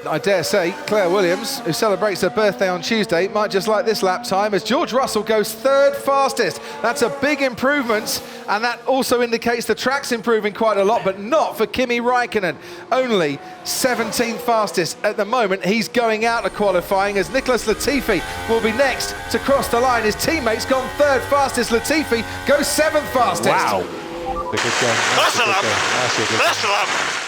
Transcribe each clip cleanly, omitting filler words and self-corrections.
I dare say Claire Williams, who celebrates her birthday on Tuesday, might just like this lap time as George Russell goes third fastest. That's a big improvement, and that also indicates the track's improving quite a lot, but not for Kimi Räikkönen. Only 17th fastest at the moment. He's going out of qualifying as Nicholas Latifi will be next to cross the line. His teammate's gone third fastest. Latifi goes 7th fastest. Wow. That's a lap.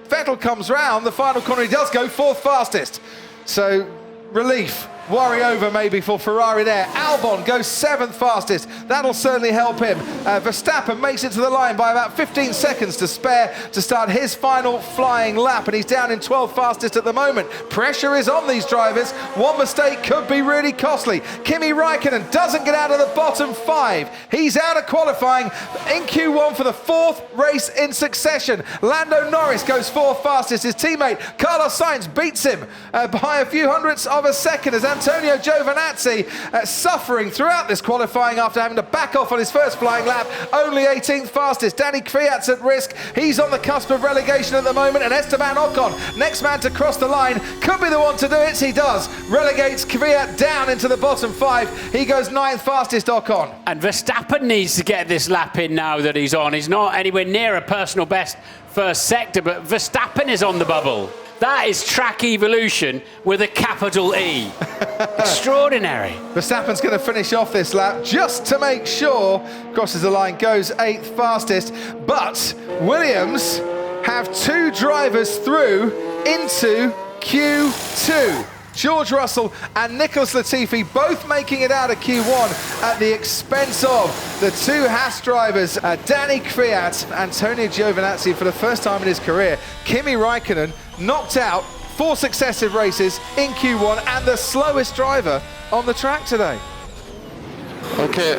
Vettel comes round, the final corner he does go 4th fastest. So relief, worry over maybe for Ferrari there. Albon goes 7th fastest, that'll certainly help him. Verstappen makes it to the line by about 15 seconds to spare to start his final flying lap, and he's down in 12th fastest at the moment. Pressure is on these drivers, one mistake could be really costly. Kimi Räikkönen doesn't get out of the bottom 5. He's out of qualifying in Q1 for the 4th race in succession. Lando Norris goes 4th fastest. His teammate Carlos Sainz beats him by a few hundredths of a second as Antonio Giovinazzi suffering throughout this qualifying after having to back off on his first flying lap, only 18th fastest. Danny Kvyat's at risk, he's on the cusp of relegation at the moment, and Esteban Ocon, next man to cross the line, could be the one to do it. He does, relegates Kvyat down into the bottom 5. He goes 9th fastest, Ocon. And Verstappen needs to get this lap in now that he's on. He's not anywhere near a personal best first sector, but Verstappen is on the bubble. That is track evolution with a capital E. Extraordinary. Verstappen's going to finish off this lap just to make sure, crosses the line, goes 8th fastest. But Williams have 2 drivers through into Q2. George Russell and Nicholas Latifi both making it out of Q1 at the expense of the 2 Haas drivers, Danny Kvyat, Antonio Giovinazzi for the first time in his career. Kimi Räikkönen knocked out 4 successive races in Q1 and the slowest driver on the track today. Okay,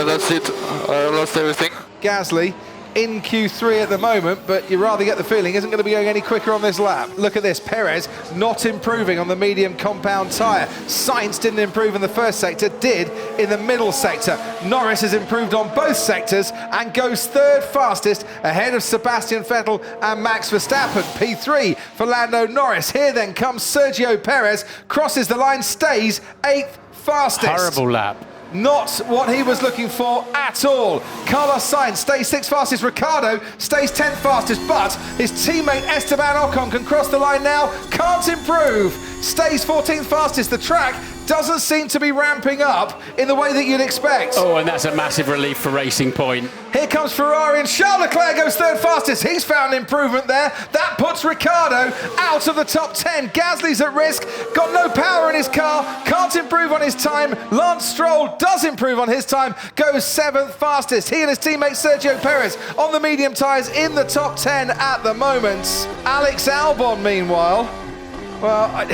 that's it. I lost everything. Gasly in Q3 at the moment, but you rather get the feeling isn't going to be going any quicker on this lap. Look at this, Perez not improving on the medium compound tyre. Sainz didn't improve in the first sector, did in the middle sector. Norris has improved on both sectors and goes 3rd fastest ahead of Sebastian Vettel and Max Verstappen. P3 for Lando Norris. Here then comes Sergio Perez, crosses the line, stays 8th fastest. Horrible lap. Not what he was looking for at all. Carlos Sainz stays 6th fastest. Ricciardo stays 10th fastest, but his teammate Esteban Ocon can cross the line now. Can't improve. Stays 14th fastest. The track doesn't seem to be ramping up in the way that you'd expect. Oh, and that's a massive relief for Racing Point. Here comes Ferrari and Charles Leclerc goes 3rd fastest. He's found improvement there. That puts Ricciardo out of the top 10. Gasly's at risk, got no power in his car, can't improve on his time. Lance Stroll does improve on his time, goes 7th fastest. He and his teammate Sergio Perez on the medium tyres in the top 10 at the moment. Alex Albon, meanwhile, well,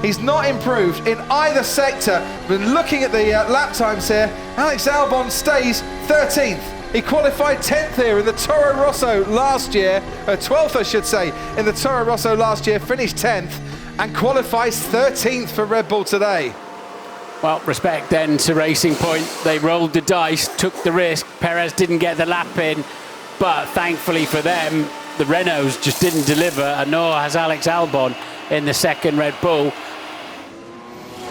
he's not improved in either sector. But looking at the lap times here, Alex Albon stays 13th. He qualified 10th here in the Toro Rosso last year, 12th I should say, in the Toro Rosso last year, finished 10th and qualifies 13th for Red Bull today. Well, respect then to Racing Point. They rolled the dice, took the risk. Perez didn't get the lap in, but thankfully for them, the Renaults just didn't deliver, and nor has Alex Albon in the second Red Bull.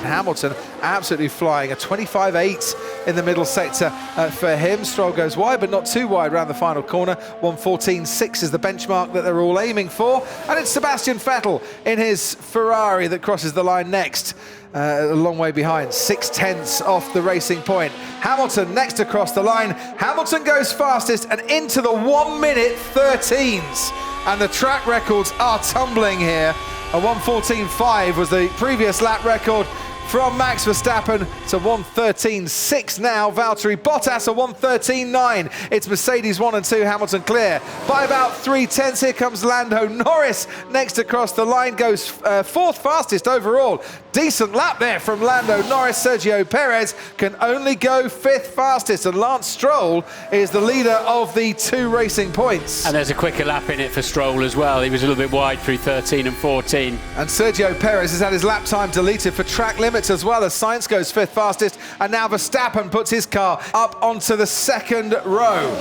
Hamilton absolutely flying, a 25.8 in the middle sector for him. Stroll goes wide, but not too wide around the final corner. 1:14.6 is the benchmark that they're all aiming for. And it's Sebastian Vettel in his Ferrari that crosses the line next. A long way behind, 6/10 off the Racing Point. Hamilton next to cross the line. Hamilton goes fastest and into the 1:13s. And the track records are tumbling here. A 1:14.5 was the previous lap record from Max Verstappen to 1:13.6 now. Valtteri Bottas a 1:13.9. It's Mercedes 1 and 2, Hamilton clear by about 3/10. Here comes Lando Norris next across the line, goes 4th fastest overall. Decent lap there from Lando Norris. Sergio Perez can only go 5th fastest, and Lance Stroll is the leader of the 2 Racing Points. And there's a quicker lap in it for Stroll as well. He was a little bit wide through 13 and 14. And Sergio Perez has had his lap time deleted for track limits as well, as Sainz goes 5th fastest, and now Verstappen puts his car up onto the 2nd row.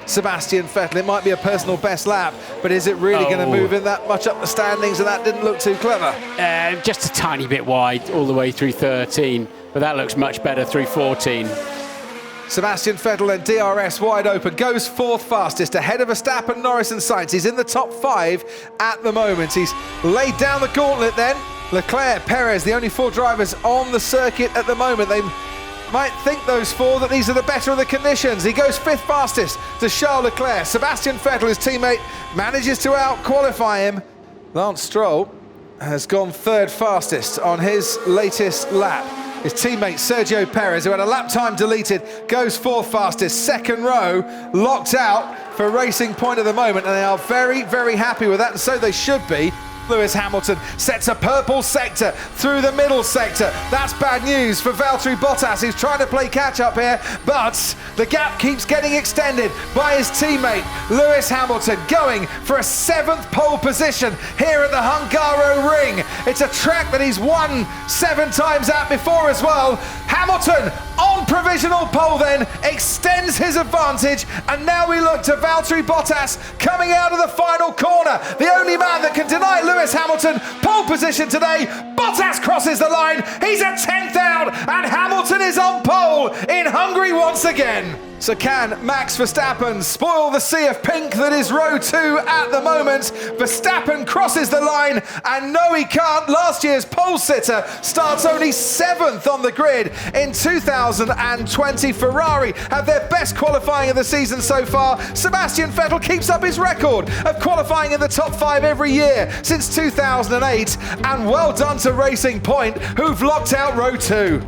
Sebastian Vettel. It might be a personal best lap, but is it really going to move in that much up the standings? And that didn't look too clever. Just a tiny bit wide all the way through 13, but that looks much better through 14. Sebastian Vettel and DRS wide open, goes fourth fastest, ahead of Verstappen, Norris and Sainz. He's in the top 5 at the moment. He's laid down the gauntlet then. Leclerc, Perez, the only 4 drivers on the circuit at the moment. They might think, those 4, that these are the better of the conditions. He goes 5th fastest to Charles Leclerc. Sebastian Vettel, his teammate, manages to out-qualify him. Lance Stroll has gone 3rd fastest on his latest lap. His teammate Sergio Perez, who had a lap time deleted, goes 4th fastest. 2nd row locked out for Racing Point at the moment, and they are very, very happy with that, and so they should be. Lewis Hamilton sets a purple sector through the middle sector. That's bad news for Valtteri Bottas, who's trying to play catch up here, but the gap keeps getting extended by his teammate Lewis Hamilton, going for a 7th pole position here at the Hungaroring. It's a track that he's won 7 times at before as well. Hamilton on provisional pole then extends his advantage, and now we look to Valtteri Bottas coming out of the final corner. The only man that can deny Lewis Hamilton pole position today. Bottas crosses the line. He's at 10th out, and Hamilton is on pole in Hungary once again. So can Max Verstappen spoil the sea of pink that is row 2 at the moment? Verstappen crosses the line, and no, he can't. Last year's pole sitter starts only 7th on the grid in 2020. Ferrari have their best qualifying of the season so far. Sebastian Vettel keeps up his record of qualifying in the top 5 every year since 2008. And well done to Racing Point, who've locked out row 2.